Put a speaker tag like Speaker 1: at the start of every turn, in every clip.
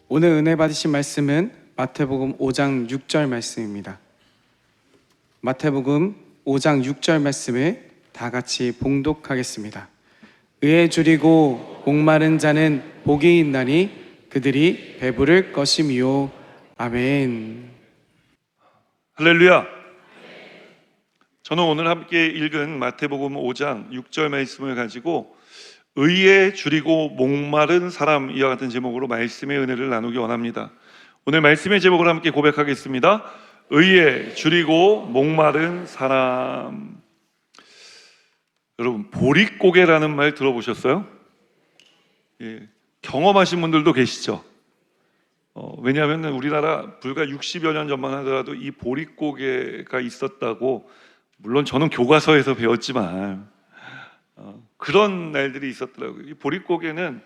Speaker 1: 오늘 은혜 받으신 말씀은 마태복음 5장 6절 말씀입니다. 마태복음 5장 6절 말씀을 다 같이 봉독하겠습니다. 의에 줄이고 목마른 자는 복이 있나니 그들이 배부를 것임이요. 아멘.
Speaker 2: 할렐루야. 저는 오늘 함께 읽은 마태복음 5장 6절 말씀을 가지고 의에 줄이고 목마른 사람, 이와 같은 제목으로 말씀의 은혜를 나누기 원합니다. 오늘 말씀의 제목을 함께 고백하겠습니다. 의에 줄이고 목마른 사람. 여러분, 보릿고개라는 말 들어보셨어요? 예, 경험하신 분들도 계시죠? 왜냐하면 우리나라 불과 60여 년 전만 하더라도 이 보릿고개가 있었다고, 물론 저는 교과서에서 배웠지만 그런 날들이 있었더라고요. 이 보릿고개는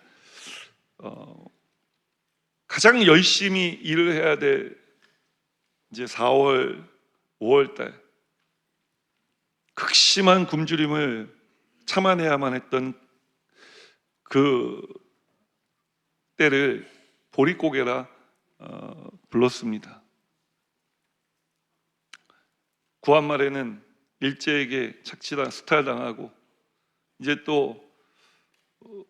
Speaker 2: 가장 열심히 일을 해야 될 이제 4월, 5월 달 극심한 굶주림을 참아내야만 했던 그 때를 보릿고개라 불렀습니다. 구한말에는 일제에게 착취당, 수탈당하고 이제 또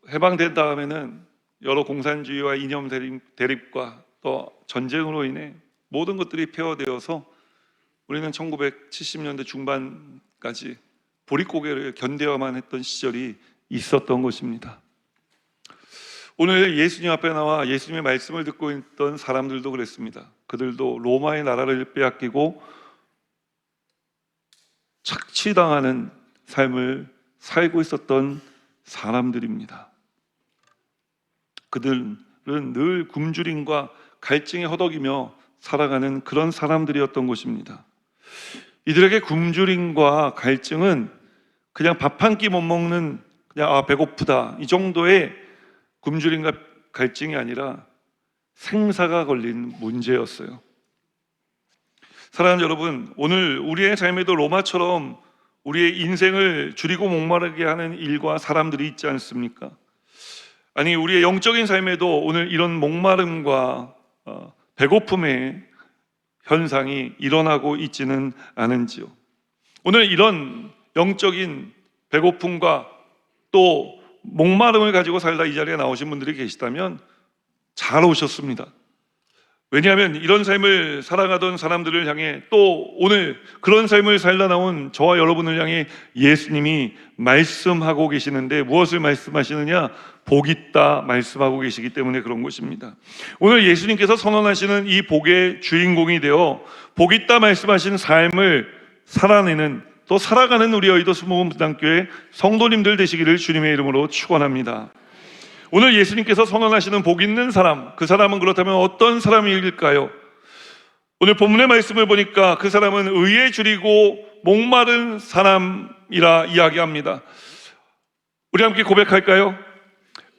Speaker 2: 해방된 다음에는 여러 공산주의와 이념 대립과 또 전쟁으로 인해 모든 것들이 폐허되어서 우리는 1970년대 중반까지 보릿고개를 견뎌야만 했던 시절이 있었던 것입니다. 오늘 예수님 앞에 나와 예수님의 말씀을 듣고 있던 사람들도 그랬습니다. 그들도 로마의 나라를 빼앗기고 착취당하는 삶을 살고 있었던 사람들입니다. 그들은 늘 굶주림과 갈증에 허덕이며 살아가는 그런 사람들이었던 것입니다. 이들에게 굶주림과 갈증은 그냥 밥 한 끼 못 먹는, 그냥 배고프다, 이 정도의 굶주림과 갈증이 아니라 생사가 걸린 문제였어요. 사랑하는 여러분, 오늘 우리의 삶에도 로마처럼 우리의 인생을 줄이고 목마르게 하는 일과 사람들이 있지 않습니까? 아니, 우리의 영적인 삶에도 오늘 이런 목마름과 배고픔의 현상이 일어나고 있지는 않은지요? 오늘 이런 영적인 배고픔과 또 목마름을 가지고 살다 이 자리에 나오신 분들이 계시다면 잘 오셨습니다. 왜냐하면 이런 삶을 살아가던 사람들을 향해, 또 오늘 그런 삶을 살다 나온 저와 여러분을 향해 예수님이 말씀하고 계시는데, 무엇을 말씀하시느냐? 복 있다 말씀하고 계시기 때문에 그런 것입니다. 오늘 예수님께서 선언하시는 이 복의 주인공이 되어 복 있다 말씀하신 삶을 살아내는, 또 살아가는 우리 여의도 수목원분당교회 성도님들 되시기를 주님의 이름으로 축원합니다. 오늘 예수님께서 선언하시는 복 있는 사람, 그 사람은 그렇다면 어떤 사람일까요? 오늘 본문의 말씀을 보니까 그 사람은 의에 줄이고 목마른 사람이라 이야기합니다. 우리 함께 고백할까요?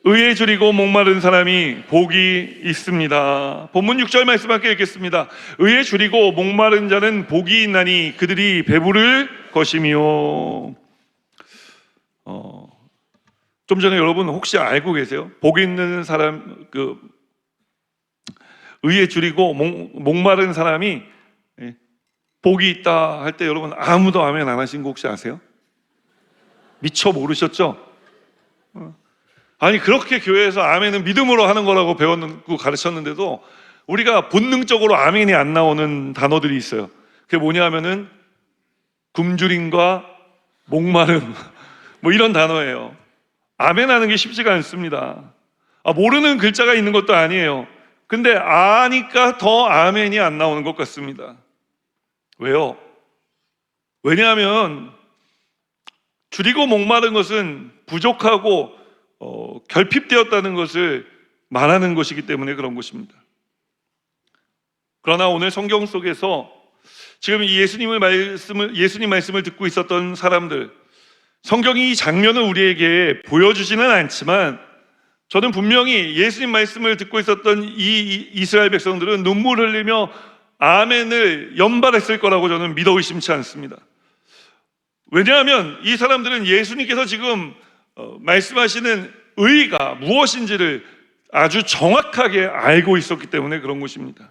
Speaker 2: 의에 줄이고 목마른 사람이 복이 있습니다. 본문 6절 말씀 함께 읽겠습니다. 의에 줄이고 목마른 자는 복이 있나니 그들이 배부를 것이며. 좀 전에 여러분 혹시 알고 계세요? 복 있는 사람, 의에 줄이고 목마른 사람이 복이 있다 할 때 여러분 아무도 아멘 안 하신 거 혹시 아세요? 미처 모르셨죠? 아니, 그렇게 교회에서 아멘은 믿음으로 하는 거라고 배웠고 가르쳤는데도 우리가 본능적으로 아멘이 안 나오는 단어들이 있어요. 그게 뭐냐 하면은 굶주림과 목마름 뭐 이런 단어예요. 아멘 하는 게 쉽지가 않습니다. 모르는 글자가 있는 것도 아니에요. 근데 아니까 더 아멘이 안 나오는 것 같습니다. 왜요? 왜냐하면 줄이고 목마른 것은 부족하고 결핍되었다는 것을 말하는 것이기 때문에 그런 것입니다. 그러나 오늘 성경 속에서 지금 예수님 말씀을 듣고 있었던 사람들, 성경이 이 장면을 우리에게 보여주지는 않지만 저는 분명히 예수님 말씀을 듣고 있었던 이 이스라엘 백성들은 눈물 흘리며 아멘을 연발했을 거라고 저는 믿어 의심치 않습니다. 왜냐하면 이 사람들은 예수님께서 지금 말씀하시는 의가 무엇인지를 아주 정확하게 알고 있었기 때문에 그런 것입니다.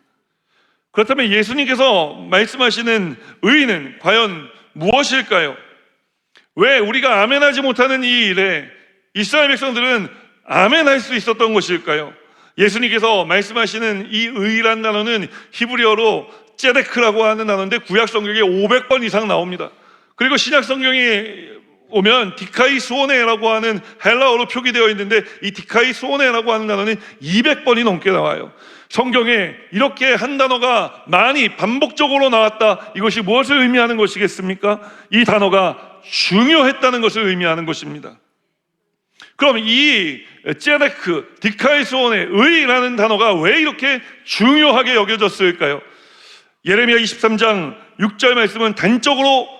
Speaker 2: 그렇다면 예수님께서 말씀하시는 의는 과연 무엇일까요? 왜 우리가 아멘하지 못하는 이 일에 이스라엘 백성들은 아멘할 수 있었던 것일까요? 예수님께서 말씀하시는 이 의란 단어는 히브리어로 ጼ데크라고 하는 단어인데 구약 성경에 500번 이상 나옵니다. 그리고 신약 성경에 오면 디카이소네라고 하는 헬라어로 표기되어 있는데 이 디카이소네라고 하는 단어는 200번이 넘게 나와요. 성경에 이렇게 한 단어가 많이 반복적으로 나왔다. 이것이 무엇을 의미하는 것이겠습니까? 이 단어가 중요했다는 것을 의미하는 것입니다. 그럼 이 ጼ데크, 디카이소네, 의라는 단어가 왜 이렇게 중요하게 여겨졌을까요? 예레미야 23장 6절 말씀은 단적으로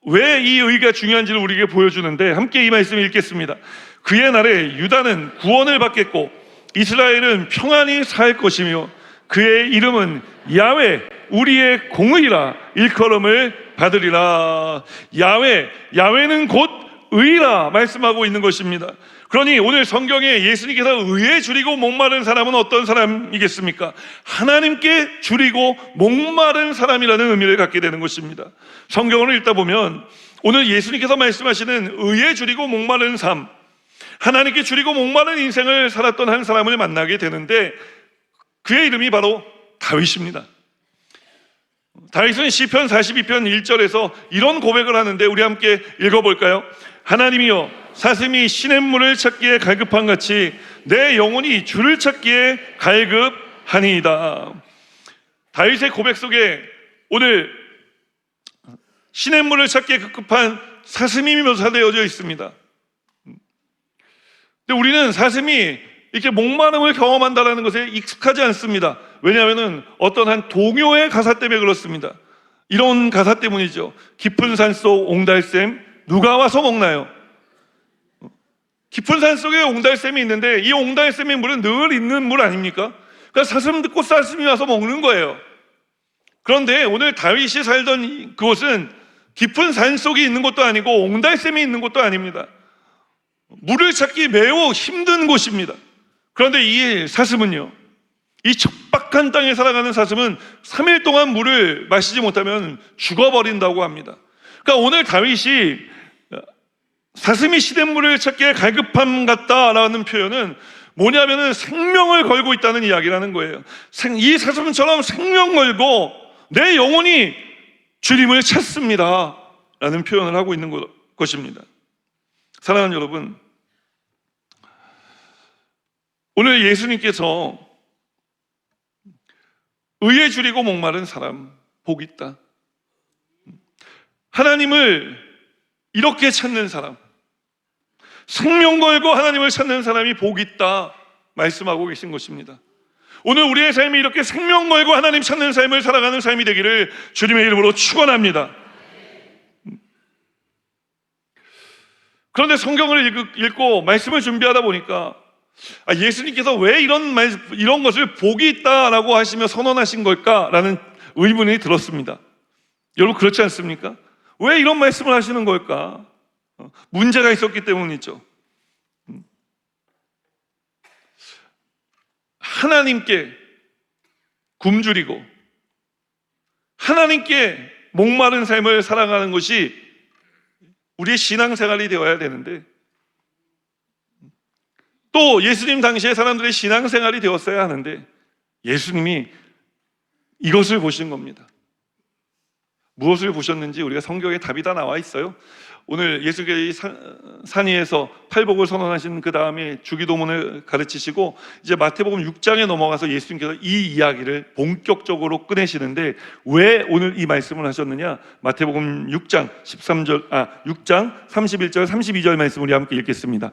Speaker 2: 왜 이 의가 중요한지를 우리에게 보여주는데 함께 이 말씀을 읽겠습니다. 그의 날에 유다는 구원을 받겠고 이스라엘은 평안히 살 것이며 그의 이름은 야훼 우리의 공의라 일컬음을 받으리라. 야훼는 곧 의라 말씀하고 있는 것입니다. 그러니 오늘 성경에 예수님께서 의에 줄이고 목마른 사람은 어떤 사람이겠습니까? 하나님께 줄이고 목마른 사람이라는 의미를 갖게 되는 것입니다. 성경을 읽다 보면 오늘 예수님께서 말씀하시는 의에 줄이고 목마른 삶, 하나님께 줄이고 목마른 인생을 살았던 한 사람을 만나게 되는데 그의 이름이 바로 다윗입니다. 다윗은 시편 42편 1절에서 이런 고백을 하는데 우리 함께 읽어볼까요? 하나님이여 사슴이 시냇물을 찾기에 갈급한 같이 내 영혼이 주를 찾기에 갈급하니이다. 다윗의 고백 속에 오늘 시냇물을 찾기에 급급한 사슴이 묘사되어져 있습니다. 근데 우리는 사슴이 이렇게 목마름을 경험한다는 것에 익숙하지 않습니다. 왜냐하면 어떤 한 동요의 가사 때문에 그렇습니다. 이런 가사 때문이죠. 깊은 산속 옹달샘 누가 와서 먹나요? 깊은 산 속에 옹달샘이 있는데 이 옹달샘의 물은 늘 있는 물 아닙니까? 그러니까 사슴 듣고 사슴이 와서 먹는 거예요. 그런데 오늘 다윗이 살던 그곳은 깊은 산 속에 있는 것도 아니고 옹달샘이 있는 것도 아닙니다. 물을 찾기 매우 힘든 곳입니다. 그런데 이 사슴은요, 이 척박한 땅에 살아가는 사슴은 3일 동안 물을 마시지 못하면 죽어버린다고 합니다. 그러니까 오늘 다윗이 사슴이 시냇물을 찾기에 갈급함 같다라는 표현은 뭐냐면은 생명을 걸고 있다는 이야기라는 거예요. 이 사슴처럼 생명 걸고 내 영혼이 주님을 찾습니다 라는 표현을 하고 있는 것입니다. 사랑하는 여러분, 오늘 예수님께서 의에 줄이고 목마른 사람 복 있다, 하나님을 이렇게 찾는 사람, 생명 걸고 하나님을 찾는 사람이 복 있다 말씀하고 계신 것입니다. 오늘 우리의 삶이 이렇게 생명 걸고 하나님 찾는 삶을 살아가는 삶이 되기를 주님의 이름으로 축원합니다. 그런데 성경을 읽고 말씀을 준비하다 보니까 예수님께서 왜 이런 것을 복이 있다라고 하시며 선언하신 걸까라는 의문이 들었습니다. 여러분 그렇지 않습니까? 왜 이런 말씀을 하시는 걸까? 문제가 있었기 때문이죠. 하나님께 굶주리고 하나님께 목마른 삶을 살아가는 것이 우리의 신앙생활이 되어야 되는데 또 예수님 당시에 사람들의 신앙생활이 되었어야 하는데 예수님이 이것을 보신 겁니다. 무엇을 보셨는지 우리가 성경에 답이 다 나와 있어요. 오늘 예수께서 산 위에서 팔복을 선언하신 그 다음에 주기도문을 가르치시고 이제 마태복음 6장에 넘어가서 예수님께서 이 이야기를 본격적으로 꺼내시는데 왜 오늘 이 말씀을 하셨느냐? 마태복음 6장 31절 32절 말씀 우리 함께 읽겠습니다.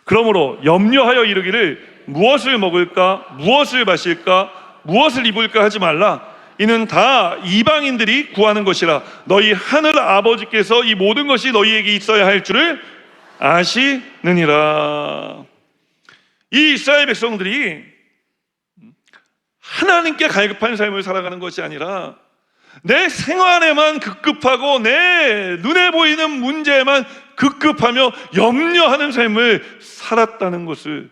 Speaker 2: 그러므로 염려하여 이르기를 무엇을 먹을까 무엇을 마실까 무엇을 입을까 하지 말라. 이는 다 이방인들이 구하는 것이라. 너희 하늘 아버지께서 이 모든 것이 너희에게 있어야 할 줄을 아시느니라. 이 이스라엘 백성들이 하나님께 갈급한 삶을 살아가는 것이 아니라 내 생활에만 급급하고 내 눈에 보이는 문제에만 급급하며 염려하는 삶을 살았다는 것을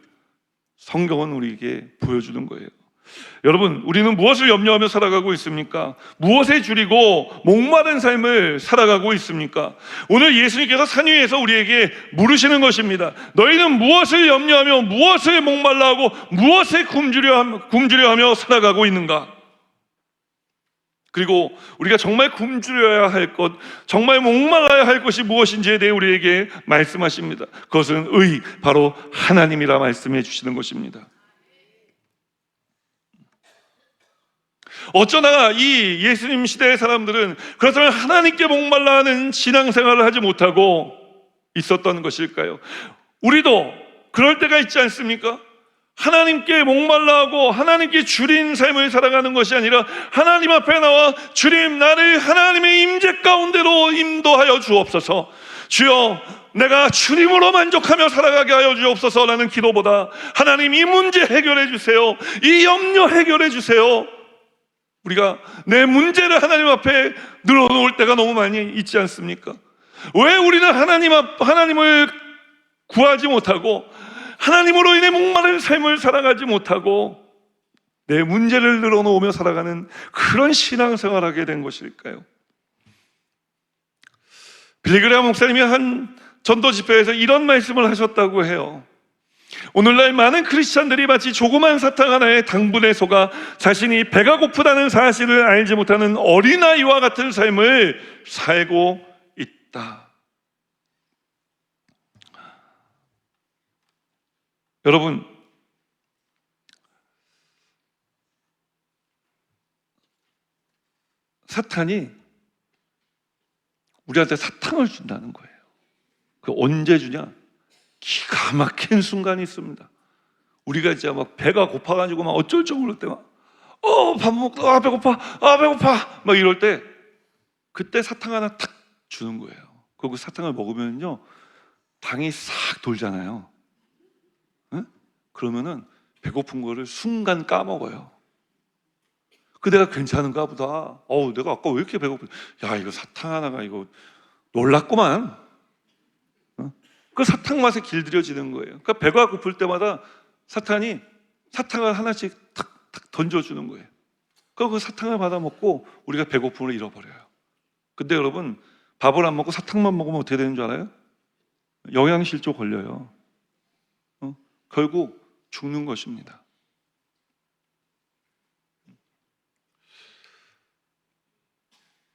Speaker 2: 성경은 우리에게 보여주는 거예요. 여러분, 우리는 무엇을 염려하며 살아가고 있습니까? 무엇에 줄이고 목마른 삶을 살아가고 있습니까? 오늘 예수님께서 산 위에서 우리에게 물으시는 것입니다. 너희는 무엇을 염려하며 무엇을 목말라 하고 무엇에 굶주려 하며 살아가고 있는가? 그리고 우리가 정말 굶주려야 할 것, 정말 목말라야 할 것이 무엇인지에 대해 우리에게 말씀하십니다. 그것은 바로 하나님이라 말씀해 주시는 것입니다. 어쩌다가 이 예수님 시대의 사람들은 그렇다면 하나님께 목말라 하는 신앙생활을 하지 못하고 있었던 것일까요? 우리도 그럴 때가 있지 않습니까? 하나님께 목말라하고 하나님께 주린 삶을 살아가는 것이 아니라 하나님 앞에 나와 주님, 나를 하나님의 임재 가운데로 인도하여 주옵소서. 주여, 내가 주님으로 만족하며 살아가게 하여 주옵소서라는 기도보다 하나님, 이 문제 해결해 주세요, 이 염려 해결해 주세요, 우리가 내 문제를 하나님 앞에 늘어놓을 때가 너무 많이 있지 않습니까? 왜 우리는 하나님을 구하지 못하고 하나님으로 인해 목마른 삶을 살아가지 못하고 내 문제를 늘어놓으며 살아가는 그런 신앙생활을 하게 된 것일까요? 빌리그레암 목사님이 한 전도 집회에서 이런 말씀을 하셨다고 해요. 오늘날 많은 크리스찬들이 마치 조그만 사탕 하나에 당분에 속아 자신이 배가 고프다는 사실을 알지 못하는 어린아이와 같은 삶을 살고 있다. 여러분, 사탄이 우리한테 사탕을 준다는 거예요. 그 언제 주냐? 기가 막힌 순간이 있습니다. 우리가 이제 막 배가 고파가지고 막 어쩔 줄 모를 때 막 밥 먹다, 배고파, 배고파 막 이럴 때 그때 사탕 하나 탁 주는 거예요. 그 사탕을 먹으면요 당이 싹 돌잖아요. 응? 그러면은 배고픈 거를 순간 까먹어요. 내가 괜찮은가 보다. 내가 아까 왜 이렇게 배고파? 야, 이거 사탕 하나가 이거 놀랐구만. 그 사탕 맛에 길들여지는 거예요. 그러니까 배가 고플 때마다 사탄이 사탕을 하나씩 탁탁 던져주는 거예요. 그 사탕을 받아 먹고 우리가 배고픔을 잃어버려요. 근데 여러분, 밥을 안 먹고 사탕만 먹으면 어떻게 되는 줄 알아요? 영양실조 걸려요. 결국 죽는 것입니다.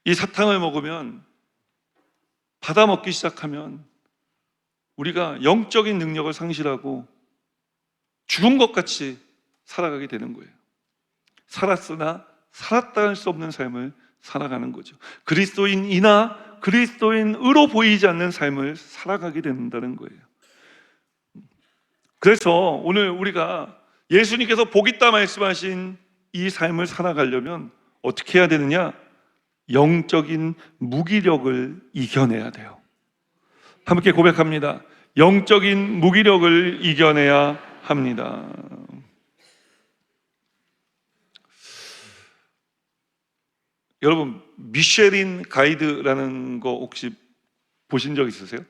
Speaker 2: 이 사탕을 먹으면, 받아 먹기 시작하면 우리가 영적인 능력을 상실하고 죽은 것 같이 살아가게 되는 거예요. 살았으나 살았다 할 수 없는 삶을 살아가는 거죠. 그리스도인이나 그리스도인으로 보이지 않는 삶을 살아가게 된다는 거예요. 그래서 오늘 우리가 예수님께서 복 있다 말씀하신 이 삶을 살아가려면 어떻게 해야 되느냐? 영적인 무기력을 이겨내야 돼요. 함께 고백합니다. 영적인 무기력을 이겨내야 합니다. 여러분, 미쉐린 가이드라는 거 혹시 보신 적 있으세요?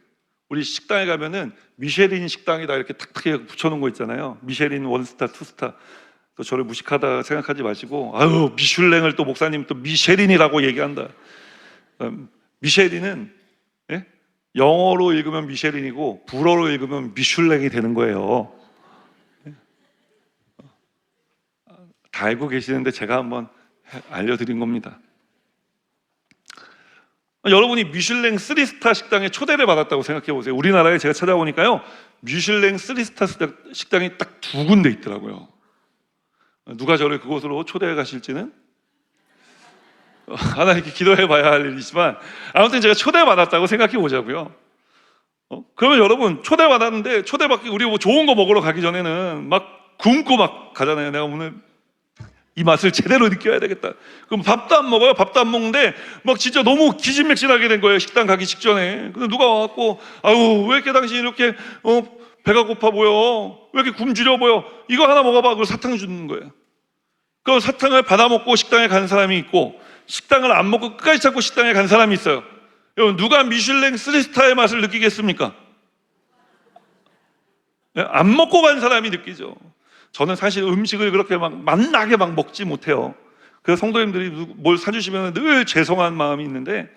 Speaker 2: 우리 식당에 가면은 미쉐린 식당이다 이렇게 탁탁 붙여놓은 거 있잖아요. 미쉐린 1스타, 2스타. 또 저를 무식하다 생각하지 마시고, 아유, 미슐랭을 또 목사님 또 미쉐린이라고 얘기한다. 미쉐린은 영어로 읽으면 미쉐린이고 불어로 읽으면 미슐랭이 되는 거예요. 다 알고 계시는데 제가 한번 알려드린 겁니다. 여러분이 미슐랭 3스타 식당에 초대를 받았다고 생각해 보세요. 우리나라에 제가 찾아보니까요, 미슐랭 3스타 식당이 딱 2군데 있더라고요. 누가 저를 그곳으로 초대해 가실지는 하나님께 기도해 봐야 할 일이지만, 아무튼 제가 초대받았다고 생각해 보자고요. 그러면 여러분, 초대받았는데 초대받기 우리 뭐 좋은 거 먹으러 가기 전에는 막 굶고 막 가잖아요. 내가 오늘 이 맛을 제대로 느껴야 되겠다. 그럼 밥도 안 먹어요. 밥도 안 먹는데 막 진짜 너무 기진맥진하게 된 거예요. 식당 가기 직전에. 근데 누가 와갖고, 아유, 왜 이렇게 당신이 이렇게 배가 고파 보여? 왜 이렇게 굶주려 보여? 이거 하나 먹어봐. 그걸 사탕 주는 거예요. 그 사탕을 받아 먹고 식당에 간 사람이 있고, 식당을 안 먹고 끝까지 찾고 식당에 간 사람이 있어요. 여러분, 누가 미슐랭 3스타의 맛을 느끼겠습니까? 안 먹고 간 사람이 느끼죠. 저는 사실 음식을 그렇게 막 맛나게 막 먹지 못해요. 그래서 성도님들이 뭘 사주시면 늘 죄송한 마음이 있는데,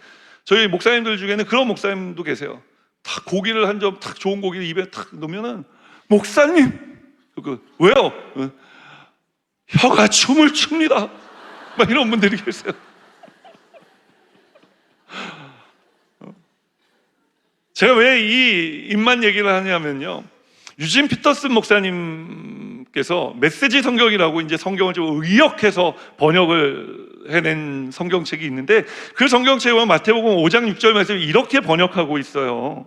Speaker 2: 저희 목사님들 중에는 그런 목사님도 계세요. 탁 고기를 한 점, 탁 좋은 고기를 입에 탁 넣으면은, 목사님, 왜요? 혀가 춤을 춥니다. 막 이런 분들이 계세요. 제가 왜 이 입만 얘기를 하냐면요, 유진 피터슨 목사님께서 메시지 성경이라고 이제 성경을 좀 의역해서 번역을 해낸 성경책이 있는데, 그 성경책에 보면 마태복음 5장 6절 말씀을 이렇게 번역하고 있어요.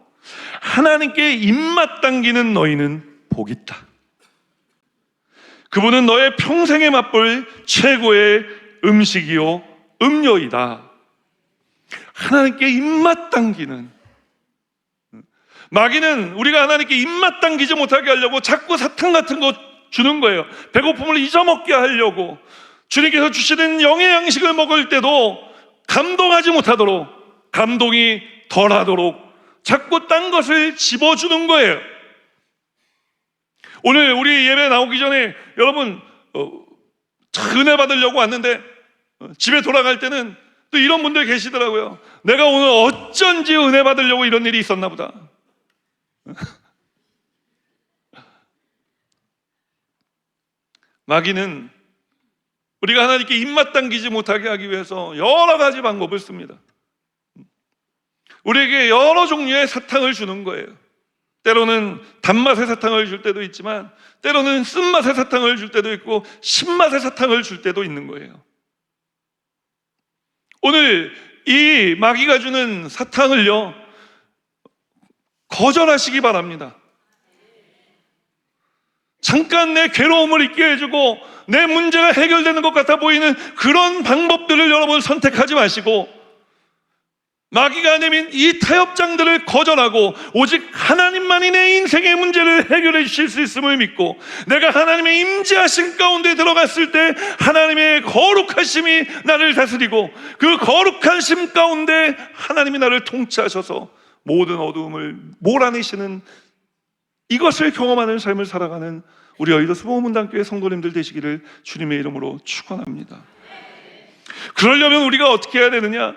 Speaker 2: 하나님께 입맛 당기는 너희는 복이 있다. 그분은 너의 평생에 맛볼 최고의 음식이요 음료이다. 하나님께 입맛 당기는, 마귀는 우리가 하나님께 입맛 당기지 못하게 하려고 자꾸 사탕 같은 거 주는 거예요. 배고픔을 잊어먹게 하려고. 주님께서 주시는 영의 양식을 먹을 때도 감동하지 못하도록, 감동이 덜하도록 자꾸 딴 것을 집어주는 거예요. 오늘 우리 예배 나오기 전에 여러분 은혜 받으려고 왔는데, 집에 돌아갈 때는 또 이런 분들 계시더라고요. 내가 오늘 어쩐지 은혜 받으려고 이런 일이 있었나 보다. 마귀는 우리가 하나님께 입맛 당기지 못하게 하기 위해서 여러 가지 방법을 씁니다. 우리에게 여러 종류의 사탕을 주는 거예요. 때로는 단맛의 사탕을 줄 때도 있지만, 때로는 쓴맛의 사탕을 줄 때도 있고, 신맛의 사탕을 줄 때도 있는 거예요. 오늘 이 마귀가 주는 사탕을요, 거절하시기 바랍니다. 잠깐 내 괴로움을 잊게 해주고 내 문제가 해결되는 것 같아 보이는 그런 방법들을 여러분 선택하지 마시고, 마귀가 내민 이 타협장들을 거절하고 오직 하나님만이 내 인생의 문제를 해결해 주실 수 있음을 믿고, 내가 하나님의 임재하신 가운데 들어갔을 때 하나님의 거룩하심이 나를 다스리고, 그 거룩하심 가운데 하나님이 나를 통치하셔서 모든 어두움을 몰아내시는, 이것을 경험하는 삶을 살아가는 우리 여의도 수목문단교회 성도님들 되시기를 주님의 이름으로 축원합니다. 그러려면 우리가 어떻게 해야 되느냐?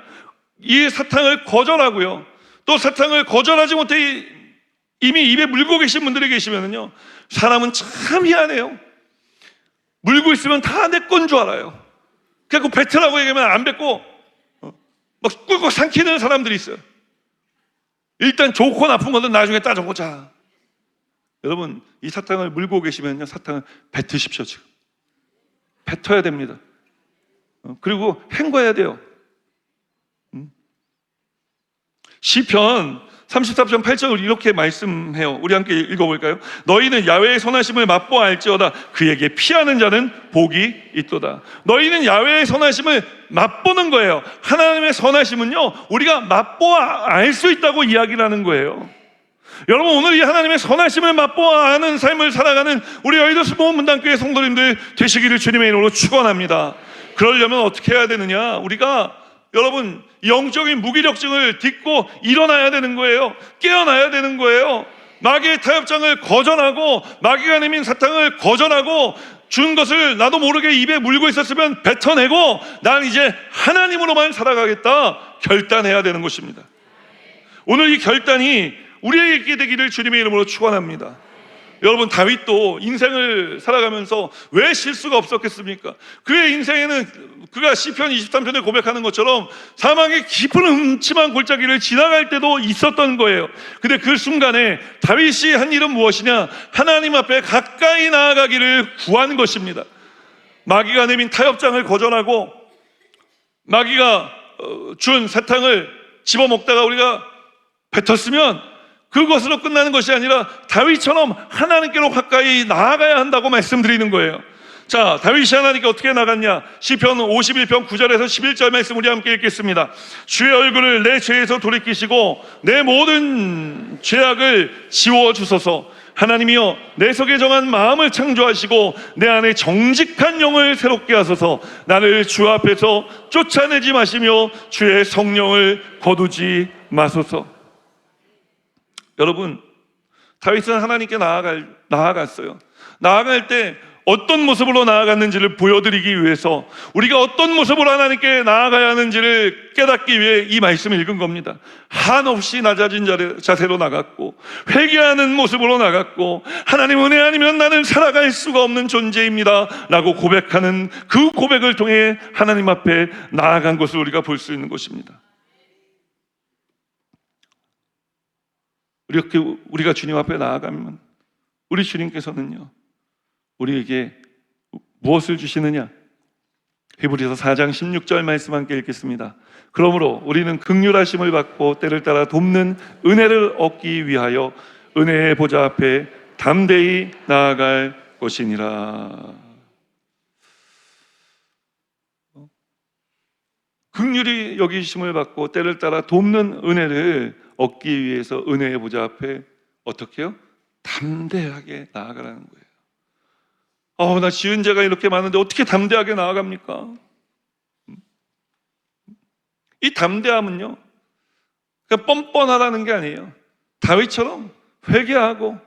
Speaker 2: 이 사탕을 거절하고요, 또 사탕을 거절하지 못해 이미 입에 물고 계신 분들이 계시면요, 사람은 참 희한해요. 물고 있으면 다 내 건 줄 알아요. 그래서 뱉으라고 얘기하면 안 뱉고 막 꿀꺽 삼키는 사람들이 있어요. 일단 좋고 나쁜 것은 나중에 따져보자. 여러분, 이 사탕을 물고 계시면요, 사탕을 뱉으십시오. 지금 뱉어야 됩니다. 그리고 헹궈야 돼요. 시편 34편 8절을 이렇게 말씀해요. 우리 함께 읽어볼까요? 너희는 야훼의 선하심을 맛보아 알지어다. 그에게 피하는 자는 복이 있도다. 너희는 야훼의 선하심을 맛보는 거예요. 하나님의 선하심은요, 우리가 맛보아 알 수 있다고 이야기를 하는 거예요. 여러분, 오늘 이 하나님의 선하심을 맛보아 아는 삶을 살아가는 우리 여의도 수목문단교회 성도님들 되시기를 주님의 이름으로 축원합니다. 그러려면 어떻게 해야 되느냐? 우리가 여러분 영적인 무기력증을 딛고 일어나야 되는 거예요. 깨어나야 되는 거예요. 마귀의 타협장을 거절하고, 마귀가 내민 사탕을 거절하고, 준 것을 나도 모르게 입에 물고 있었으면 뱉어내고, 난 이제 하나님으로만 살아가겠다 결단해야 되는 것입니다. 오늘 이 결단이 우리에게 있게 되기를 주님의 이름으로 축원합니다. 여러분, 다윗도 인생을 살아가면서 왜 실수가 없었겠습니까? 그의 인생에는 그가 시편 23편에 고백하는 것처럼 사망의 깊은 음침한 골짜기를 지나갈 때도 있었던 거예요. 근데 그 순간에 다윗이 한 일은 무엇이냐? 하나님 앞에 가까이 나아가기를 구한 것입니다. 마귀가 내민 타협장을 거절하고, 마귀가 준 사탕을 집어먹다가 우리가 뱉었으면 그것으로 끝나는 것이 아니라 다윗처럼 하나님께로 가까이 나아가야 한다고 말씀드리는 거예요. 자, 다윗이 하나님께 어떻게 나갔냐? 시편 51편 9절에서 11절 말씀 우리 함께 읽겠습니다. 주의 얼굴을 내 죄에서 돌이키시고 내 모든 죄악을 지워주소서. 하나님이여, 내 속에 정한 마음을 창조하시고 내 안에 정직한 영을 새롭게 하소서. 나를 주 앞에서 쫓아내지 마시며 주의 성령을 거두지 마소서. 여러분, 다윗은 하나님께 나아갔어요. 나아갈 때 어떤 모습으로 나아갔는지를 보여드리기 위해서, 우리가 어떤 모습으로 하나님께 나아가야 하는지를 깨닫기 위해 이 말씀을 읽은 겁니다. 한없이 낮아진 자세로 나갔고, 회개하는 모습으로 나갔고, 하나님 은혜 아니면 나는 살아갈 수가 없는 존재입니다 라고 고백하는 그 고백을 통해 하나님 앞에 나아간 것을 우리가 볼 수 있는 것입니다. 이렇게 우리가 주님 앞에 나아가면 우리 주님께서는요, 우리에게 무엇을 주시느냐? 히브리서 4장 16절 말씀 함께 읽겠습니다. 그러므로 우리는 긍휼하심을 받고 때를 따라 돕는 은혜를 얻기 위하여 은혜의 보좌 앞에 담대히 나아갈 것이니라. 긍휼히 여기심을 받고 때를 따라 돕는 은혜를 얻기 위해서 은혜의 보좌 앞에 어떻게 해요? 담대하게 나아가라는 거예요. 나 지은 죄가 이렇게 많은데 어떻게 담대하게 나아갑니까? 이 담대함은요, 그냥 뻔뻔하다는 게 아니에요. 다윗처럼 회개하고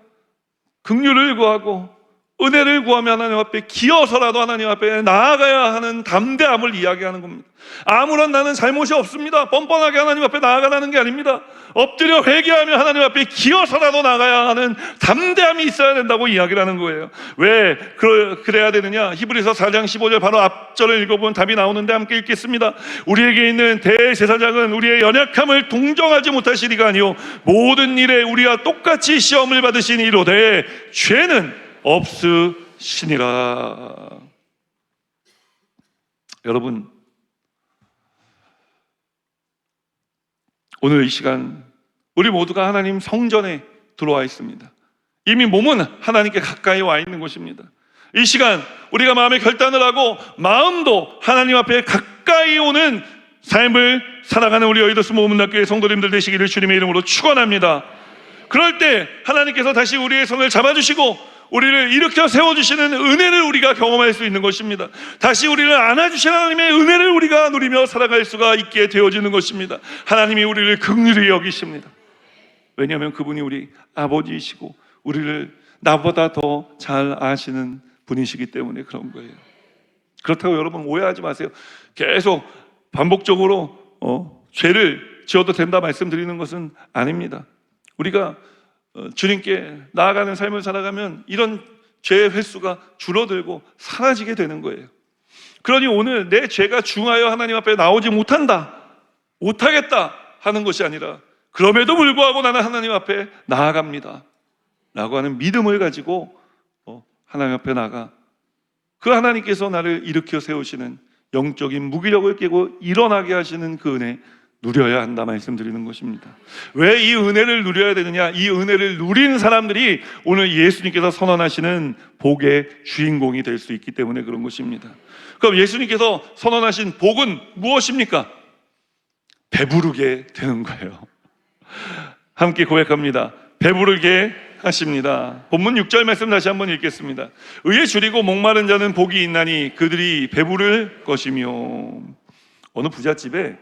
Speaker 2: 긍휼을 구하고 은혜를 구하며 하나님 앞에 기어서라도 하나님 앞에 나아가야 하는 담대함을 이야기하는 겁니다. 아무런 나는 잘못이 없습니다, 뻔뻔하게 하나님 앞에 나아가라는 게 아닙니다. 엎드려 회개하며 하나님 앞에 기어서라도 나가야 하는 담대함이 있어야 된다고 이야기를 하는 거예요. 왜 그래야 되느냐? 히브리서 4장 15절 바로 앞절을 읽어보면 답이 나오는데 함께 읽겠습니다. 우리에게 있는 대제사장은 우리의 연약함을 동정하지 못하시리가 아니요 모든 일에 우리와 똑같이 시험을 받으시니 이로되 죄는 없으시니라. 여러분, 오늘 이 시간 우리 모두가 하나님 성전에 들어와 있습니다. 이미 몸은 하나님께 가까이 와 있는 곳입니다. 이 시간 우리가 마음의 결단을 하고 마음도 하나님 앞에 가까이 오는 삶을 살아가는 우리 여의도 모문학교의 성도님들 되시기를 주님의 이름으로 축원합니다. 그럴 때 하나님께서 다시 우리의 손을 잡아주시고 우리를 일으켜 세워주시는 은혜를 우리가 경험할 수 있는 것입니다. 다시 우리를 안아주시는 하나님의 은혜를 우리가 누리며 살아갈 수가 있게 되어지는 것입니다. 하나님이 우리를 긍휼히 여기십니다. 왜냐하면 그분이 우리 아버지이시고 우리를 나보다 더 잘 아시는 분이시기 때문에 그런 거예요. 그렇다고 여러분 오해하지 마세요. 계속 반복적으로 죄를 지어도 된다 말씀드리는 것은 아닙니다. 우리가 주님께 나아가는 삶을 살아가면 이런 죄의 횟수가 줄어들고 사라지게 되는 거예요. 그러니 오늘 내 죄가 중하여 하나님 앞에 나오지 못하겠다 하는 것이 아니라 그럼에도 불구하고 나는 하나님 앞에 나아갑니다 라고 하는 믿음을 가지고 하나님 앞에 나가 그 하나님께서 나를 일으켜 세우시는 영적인 무기력을 깨고 일어나게 하시는 그 은혜 누려야 한다 말씀드리는 것입니다. 왜 이 은혜를 누려야 되느냐? 이 은혜를 누린 사람들이 오늘 예수님께서 선언하시는 복의 주인공이 될 수 있기 때문에 그런 것입니다. 그럼 예수님께서 선언하신 복은 무엇입니까? 배부르게 되는 거예요. 함께 고백합니다. 배부르게 하십니다. 본문 6절 말씀 다시 한번 읽겠습니다. 의에 줄이고 목마른 자는 복이 있나니 그들이 배부를 것이며. 어느 부잣집에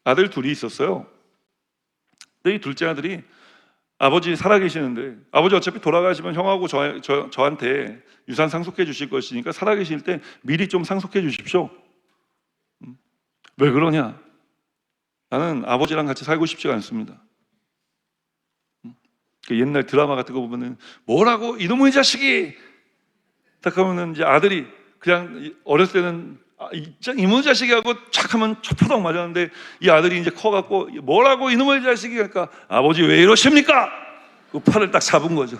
Speaker 2: 아들 둘이 있었어요. 근데 이 둘째 아들이 아버지 살아계시는데 아버지 어차피 돌아가시면 형하고 저한테 유산 상속해 주실 것이니까 살아계실 때 미리 좀 상속해 주십시오. 왜 그러냐? 나는 아버지랑 같이 살고 싶지가 않습니다. 옛날 드라마 같은 거 보면은 뭐라고 이놈의 자식이 딱 하면은 이제 아들이 그냥 어렸을 때는 이놈의 자식이 하고 착 하면 초포덕 맞았는데 이 아들이 이제 커갖고 뭐라고 이놈의 자식이 할까? 아버지 왜 이러십니까? 그 팔을 딱 잡은 거죠.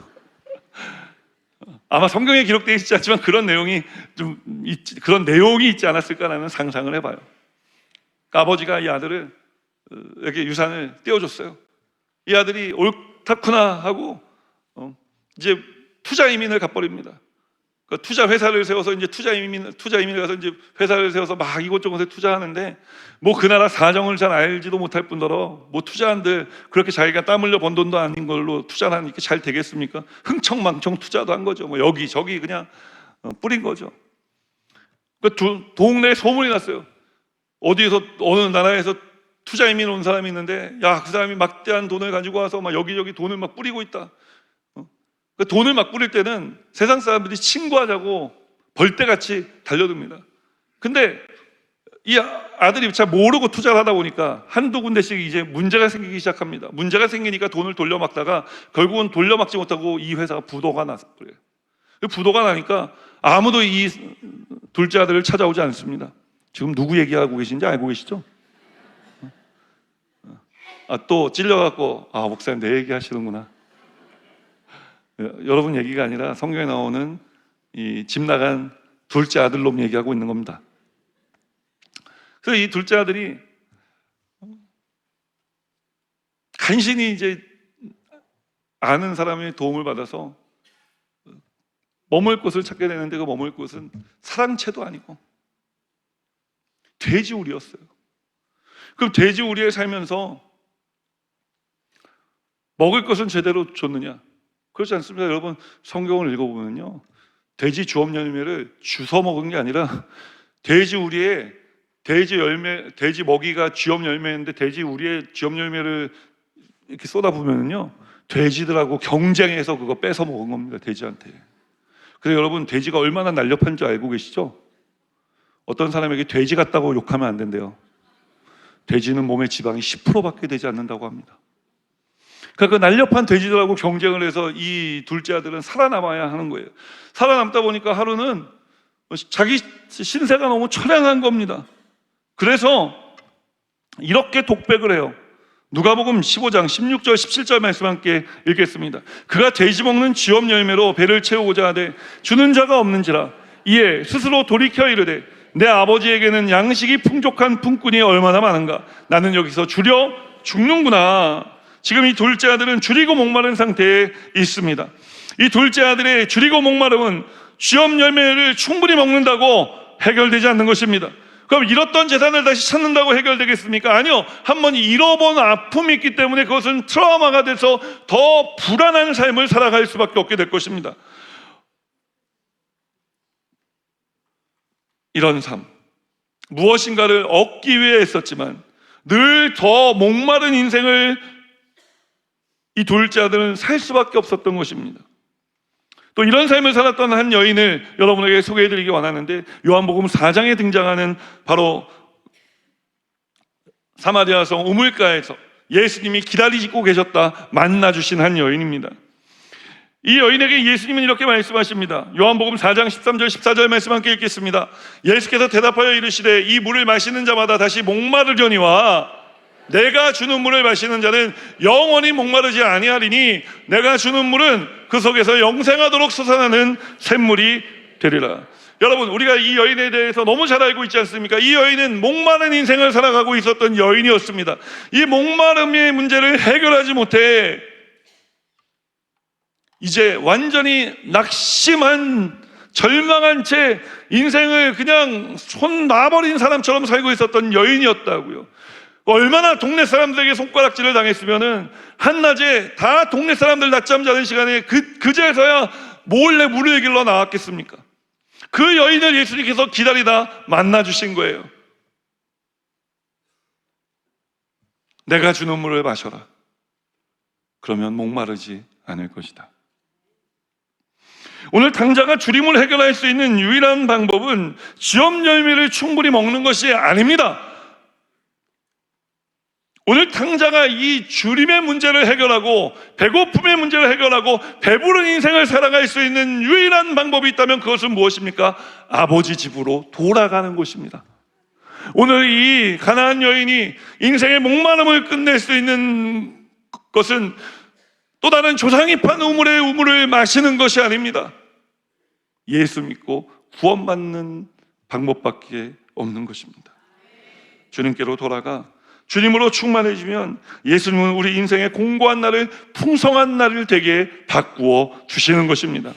Speaker 2: 아마 성경에 기록되어 있지 않지만 그런 내용이 그런 내용이 있지 않았을까라는 상상을 해봐요. 그러니까 아버지가 이 아들을 이렇게 유산을 떼어줬어요. 이 아들이 옳다구나 하고 이제 투자 이민을 가버립니다. 그 투자 회사를 세워서 이제 투자 이민을 가서 이제 회사를 세워서 막 이곳저곳에 투자하는데 뭐 그 나라 사정을 잘 알지도 못할 뿐더러 뭐 투자한들 그렇게 자기가 땀 흘려 번 돈도 아닌 걸로 투자를 하니까 잘 되겠습니까? 흥청망청 투자도 한 거죠. 뭐 여기저기 그냥 뿌린 거죠. 그 동네에 소문이 났어요. 어디에서 어느 나라에서 투자 이민 온 사람이 있는데 야, 그 사람이 막대한 돈을 가지고 와서 막 여기저기 돈을 막 뿌리고 있다. 그 돈을 막 뿌릴 때는 세상 사람들이 신고하자고 벌떼같이 달려듭니다. 근데 이 아들이 잘 모르고 투자를 하다 보니까 한두 군데씩 이제 문제가 생기기 시작합니다. 문제가 생기니까 돈을 돌려막다가 결국은 돌려막지 못하고 이 회사가 부도가 났어요. 부도가 나니까 아무도 이 둘째 아들을 찾아오지 않습니다. 지금 누구 얘기하고 계신지 알고 계시죠? 또 찔려갖고 목사님 내 얘기 하시는구나. 여러분 얘기가 아니라 성경에 나오는 이 집 나간 둘째 아들 놈 얘기하고 있는 겁니다. 그래서 이 둘째 아들이 간신히 이제 아는 사람의 도움을 받아서 머물 곳을 찾게 되는데 그 머물 곳은 사랑채도 아니고 돼지우리였어요. 그럼 돼지우리에 살면서 먹을 것은 제대로 줬느냐? 그렇지 않습니다. 여러분 성경을 읽어보면요, 돼지 주업 열매를 주워 먹은 게 아니라 돼지 우리에 돼지 열매, 돼지 먹이가 쥐업 열매인데 돼지 우리의 쥐업 열매를 이렇게 쏟아부으면요, 돼지들하고 경쟁해서 그거 뺏어 먹은 겁니다. 돼지한테. 그래서 여러분 돼지가 얼마나 날렵한 줄 알고 계시죠? 어떤 사람에게 돼지 같다고 욕하면 안 된대요. 돼지는 몸의 지방이 10%밖에 되지 않는다고 합니다. 그러니까 그 날렵한 돼지들하고 경쟁을 해서 이 둘째 아들은 살아남아야 하는 거예요. 살아남다 보니까 하루는 자기 신세가 너무 처량한 겁니다. 그래서 이렇게 독백을 해요. 누가복음 15장 16절 17절 말씀 함께 읽겠습니다. 그가 돼지 먹는 쥐업 열매로 배를 채우고자 하되 주는 자가 없는지라 이에 스스로 돌이켜 이르되 내 아버지에게는 양식이 풍족한 품꾼이 얼마나 많은가. 나는 여기서 줄여 죽는구나. 지금 이 둘째 아들은 줄이고 목마른 상태에 있습니다. 이 둘째 아들의 줄이고 목마름은 쥐업 열매를 충분히 먹는다고 해결되지 않는 것입니다. 그럼 잃었던 재산을 다시 찾는다고 해결되겠습니까? 아니요. 한번 잃어본 아픔이 있기 때문에 그것은 트라우마가 돼서 더 불안한 삶을 살아갈 수밖에 없게 될 것입니다. 이런 삶, 무엇인가를 얻기 위해 했었지만 늘 더 목마른 인생을 이 둘째 아들은 살 수밖에 없었던 것입니다. 또 이런 삶을 살았던 한 여인을 여러분에게 소개해드리기 원하는데, 요한복음 4장에 등장하는 바로 사마리아 성 우물가에서 예수님이 기다리고 계셨다 만나주신 한 여인입니다. 이 여인에게 예수님은 이렇게 말씀하십니다. 요한복음 4장 13절 14절 말씀 함께 읽겠습니다. 예수께서 대답하여 이르시되 이 물을 마시는 자마다 다시 목마르려니와 내가 주는 물을 마시는 자는 영원히 목마르지 아니하리니 내가 주는 물은 그 속에서 영생하도록 솟아나는 샘물이 되리라. 여러분, 우리가 이 여인에 대해서 너무 잘 알고 있지 않습니까? 이 여인은 목마른 인생을 살아가고 있었던 여인이었습니다. 이 목마름의 문제를 해결하지 못해 이제 완전히 낙심한, 절망한 채 인생을 그냥 손 놔버린 사람처럼 살고 있었던 여인이었다고요. 얼마나 동네 사람들에게 손가락질을 당했으면은 한낮에 다 동네 사람들 낮잠 자는 시간에 그제서야 몰래 물을 길러 나왔겠습니까? 그 여인을 예수님께서 기다리다 만나주신 거예요. 내가 주는 물을 마셔라. 그러면 목마르지 않을 것이다. 오늘 당자가 주림을 해결할 수 있는 유일한 방법은 쥐업 열매를 충분히 먹는 것이 아닙니다. 오늘 당자가 이 주림의 문제를 해결하고 배고픔의 문제를 해결하고 배부른 인생을 살아갈 수 있는 유일한 방법이 있다면 그것은 무엇입니까? 아버지 집으로 돌아가는 것입니다. 오늘 이 가나안 여인이 인생의 목마름을 끝낼 수 있는 것은 또 다른 조상이 판 우물의 우물을 마시는 것이 아닙니다. 예수 믿고 구원받는 방법밖에 없는 것입니다. 주님께로 돌아가 주님으로 충만해지면 예수님은 우리 인생의 공고한 날을 풍성한 날을 되게 바꾸어 주시는 것입니다.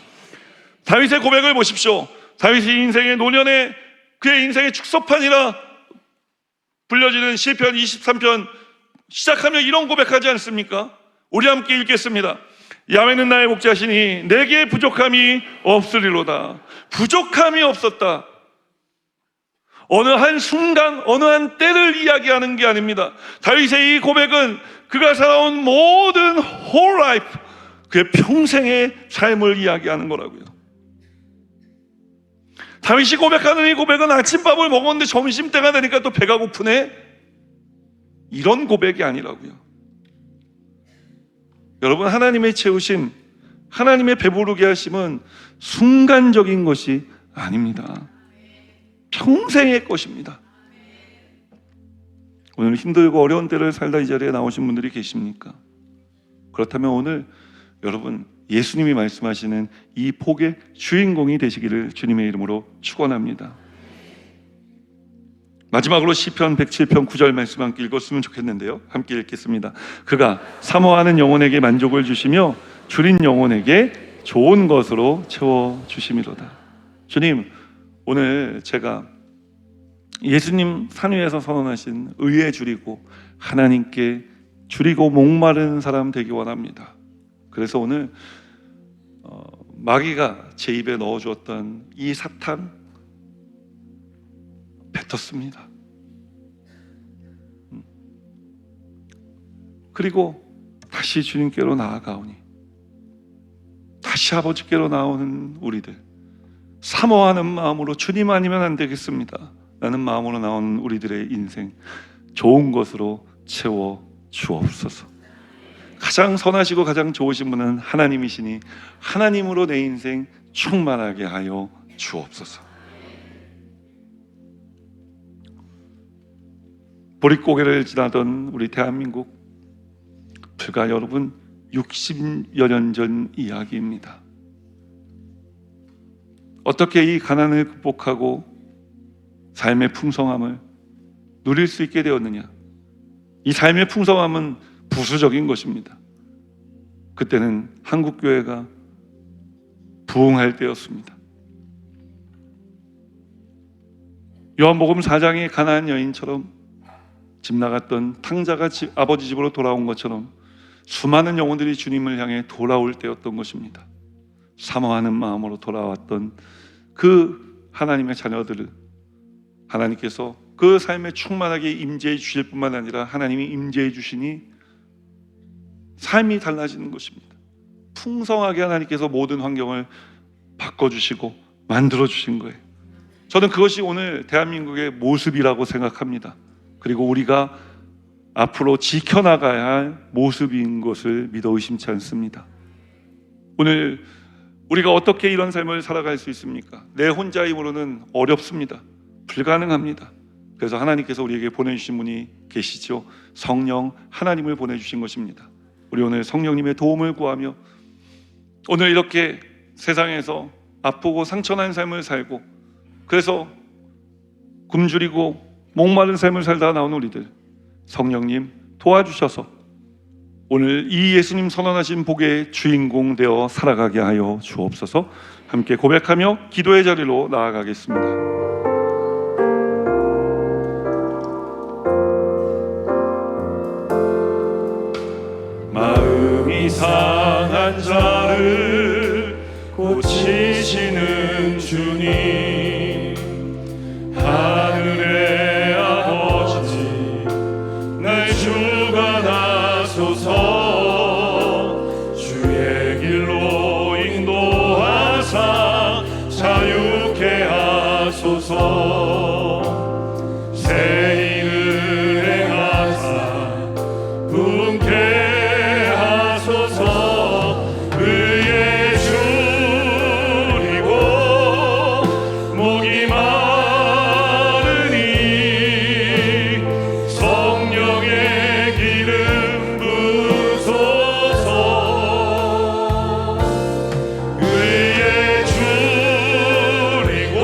Speaker 2: 다윗의 고백을 보십시오. 다윗이 인생의 노년에 그의 인생의 축소판이라 불려지는 시편 23편 시작하며 이런 고백하지 않습니까? 우리 함께 읽겠습니다. 야훼는 나의 목자시니 내게 부족함이 없으리로다. 부족함이 없었다. 어느 한 순간, 어느 한 때를 이야기하는 게 아닙니다. 다윗의 이 고백은 그가 살아온 모든 whole life, 그의 평생의 삶을 이야기하는 거라고요. 다윗이 고백하는 이 고백은 아침밥을 먹었는데 점심때가 되니까 또 배가 고프네? 이런 고백이 아니라고요. 여러분, 하나님의 채우심, 하나님의 배부르게 하심은 순간적인 것이 아닙니다. 평생의 것입니다. 오늘 힘들고 어려운 때를 살다 이 자리에 나오신 분들이 계십니까? 그렇다면 오늘 여러분, 예수님이 말씀하시는 이 복의 주인공이 되시기를 주님의 이름으로 축원합니다. 마지막으로 시편 107편 9절 말씀 함께 읽었으면 좋겠는데요, 함께 읽겠습니다. 그가 사모하는 영혼에게 만족을 주시며 줄인 영혼에게 좋은 것으로 채워주심이로다. 주님, 오늘 제가 예수님 산 위에서 선언하신 의에 줄이고 하나님께 줄이고 목마른 사람 되기 원합니다. 그래서 오늘 마귀가 제 입에 넣어주었던 이 사탕 뱉었습니다. 그리고 다시 주님께로 나아가오니, 다시 아버지께로 나오는 우리들, 사모하는 마음으로 주님 아니면 안 되겠습니다 라는 마음으로 나온 우리들의 인생 좋은 것으로 채워 주옵소서. 가장 선하시고 가장 좋으신 분은 하나님이시니 하나님으로 내 인생 충만하게 하여 주옵소서. 보릿고개를 지나던 우리 대한민국, 불과 여러분 60여 년 전 이야기입니다. 어떻게 이 가난을 극복하고 삶의 풍성함을 누릴 수 있게 되었느냐? 이 삶의 풍성함은 부수적인 것입니다. 그때는 한국교회가 부흥할 때였습니다. 요한복음 4장의 가나안 여인처럼 집 나갔던 탕자가 아버지 집으로 돌아온 것처럼 수많은 영혼들이 주님을 향해 돌아올 때였던 것입니다. 사모하는 마음으로 돌아왔던 그 하나님의 자녀들을 하나님께서 그 삶에 충만하게 임재해 주실 뿐만 아니라 하나님이 임재해 주시니 삶이 달라지는 것입니다. 풍성하게 하나님께서 모든 환경을 바꿔주시고 만들어주신 거예요. 저는 그것이 오늘 대한민국의 모습이라고 생각합니다. 그리고 우리가 앞으로 지켜나가야 할 모습인 것을 믿어 의심치 않습니다. 오늘 우리가 어떻게 이런 삶을 살아갈 수 있습니까? 내 혼자 힘으로는 어렵습니다. 불가능합니다. 그래서 하나님께서 우리에게 보내주신 분이 계시죠. 성령 하나님을 보내주신 것입니다. 우리 오늘 성령님의 도움을 구하며 오늘 이렇게 세상에서 아프고 상처난 삶을 살고, 그래서 굶주리고 목마른 삶을 살다 나온 우리들, 성령님 도와주셔서 오늘 이 예수님 선언하신 복의 주인공 되어 살아가게 하여 주옵소서. 함께 고백하며 기도의 자리로 나아가겠습니다.
Speaker 3: 마음이 상한 자를 고치시는 주님, 하늘의 아버지 날 주관하소서. 주의 길로 인도하사 자유케 하소서. 새 일을 행하사 부흥케 의에 줄이고 목이 마르니 성령의 기름 부소서. 의에 줄이고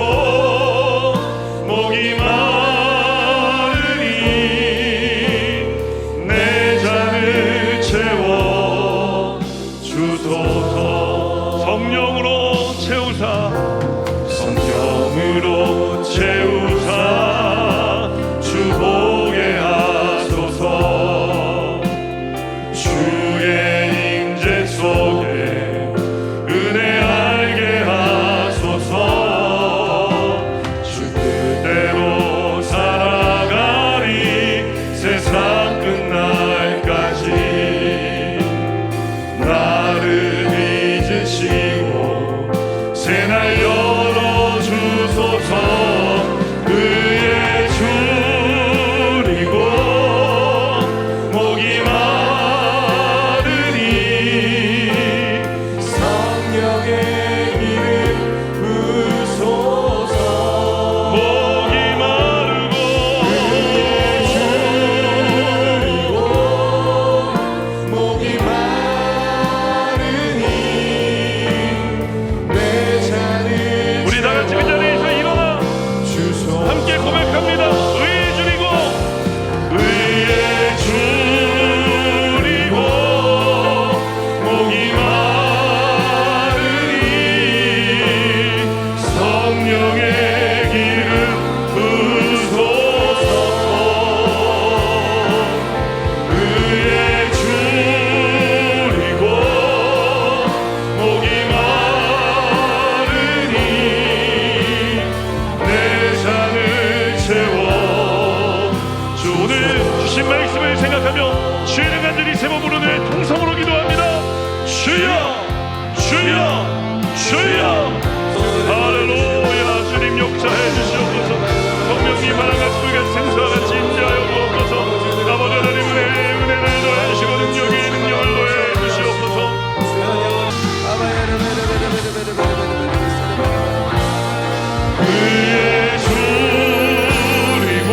Speaker 3: 그의 줄이고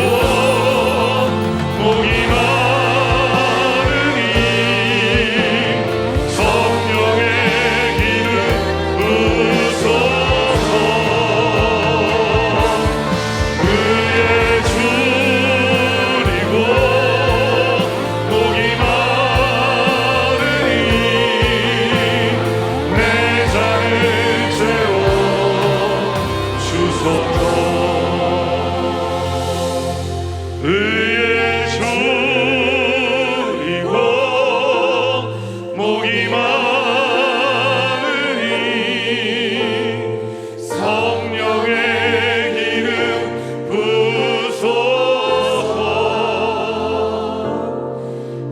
Speaker 3: 목이 마르니 성령의 기름 부으소서. 그의 줄이고 목이 마르니 내 잔을 채워 주소서. 그의 줄이고 목이 마르니 성령의 기름 부으소서.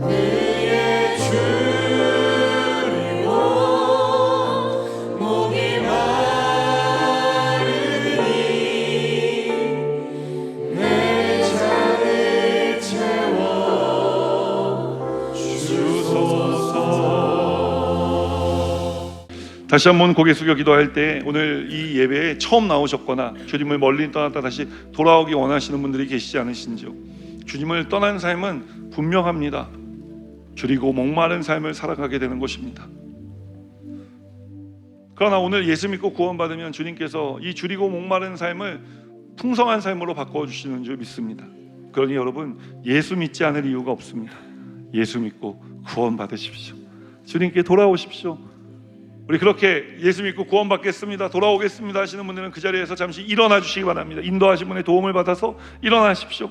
Speaker 3: 그의 줄이고 목이 마르니 내 잔을 채워 주소서.
Speaker 2: 다시 한번 고개 숙여 기도할 때 오늘 이 예배에 처음 나오셨거나 주님을 멀리 떠났다 다시 돌아오기 원하시는 분들이 계시지 않으신지요? 주님을 떠난 삶은 분명합니다. 줄이고 목마른 삶을 살아가게 되는 것입니다. 그러나 오늘 예수 믿고 구원받으면 주님께서 이 줄이고 목마른 삶을 풍성한 삶으로 바꿔주시는 줄 믿습니다. 그러니 여러분, 예수 믿지 않을 이유가 없습니다. 예수 믿고 구원받으십시오. 주님께 돌아오십시오. 우리 그렇게 예수 믿고 구원받겠습니다, 돌아오겠습니다 하시는 분들은 그 자리에서 잠시 일어나 주시기 바랍니다. 인도하신 분의 도움을 받아서 일어나십시오.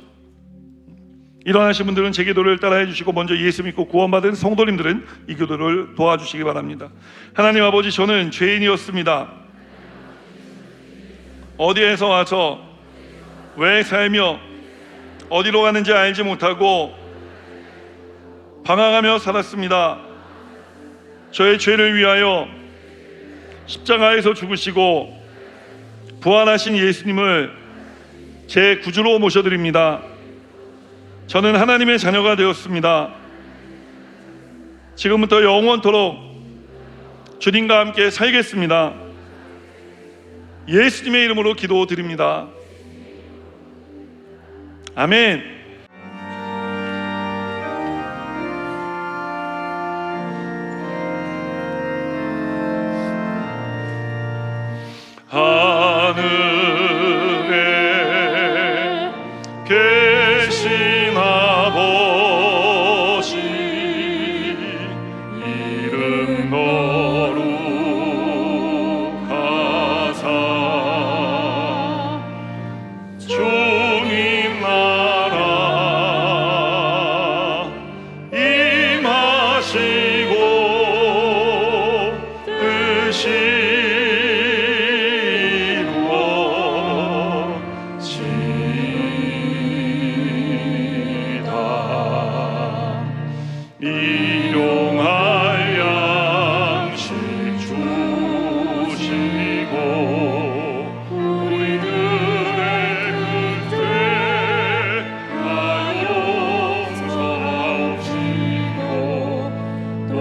Speaker 2: 일어나신 분들은 제 기도를 따라해 주시고, 먼저 예수 믿고 구원받은 성도님들은 이 기도를 도와주시기 바랍니다. 하나님 아버지, 저는 죄인이었습니다. 어디에서 와서 왜 살며 어디로 가는지 알지 못하고 방황하며 살았습니다. 저의 죄를 위하여 십자가에서 죽으시고 부활하신 예수님을 제 구주로 모셔드립니다. 저는 하나님의 자녀가 되었습니다. 지금부터 영원토록 주님과 함께 살겠습니다. 예수님의 이름으로 기도드립니다. 아멘.
Speaker 3: 하늘에 계신 아버지, 이름 거룩하사 주님 나라 임하시고 뜻이 일용할 양식 주시고 우리들의 그때 용서하옵시고 또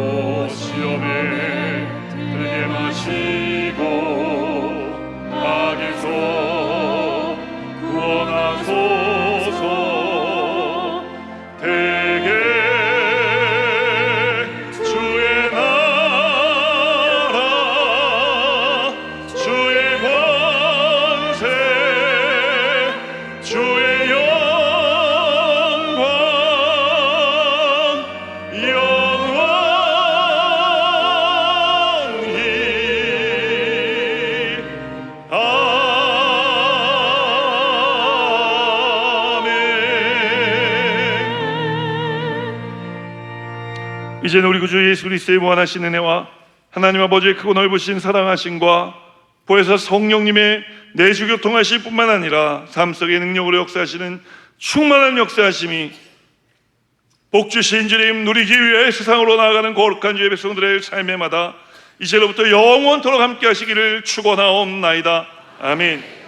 Speaker 3: 시험에 들게 마시고 악에서 구원하소서.
Speaker 2: 이제는 우리 구주 예수 그리스도의 무한하신 은혜와 하나님 아버지의 크고 넓으신 사랑하심과 보혜사 성령님의 내주 교통하실 뿐만 아니라 삶 속의 능력으로 역사하시는 충만한 역사하심이 복주신 주님 누리기 위해 세상으로 나아가는 거룩한 주의 백성들의 삶에마다 이제로부터 영원토록 함께 하시기를 축원하옵나이다. 아멘.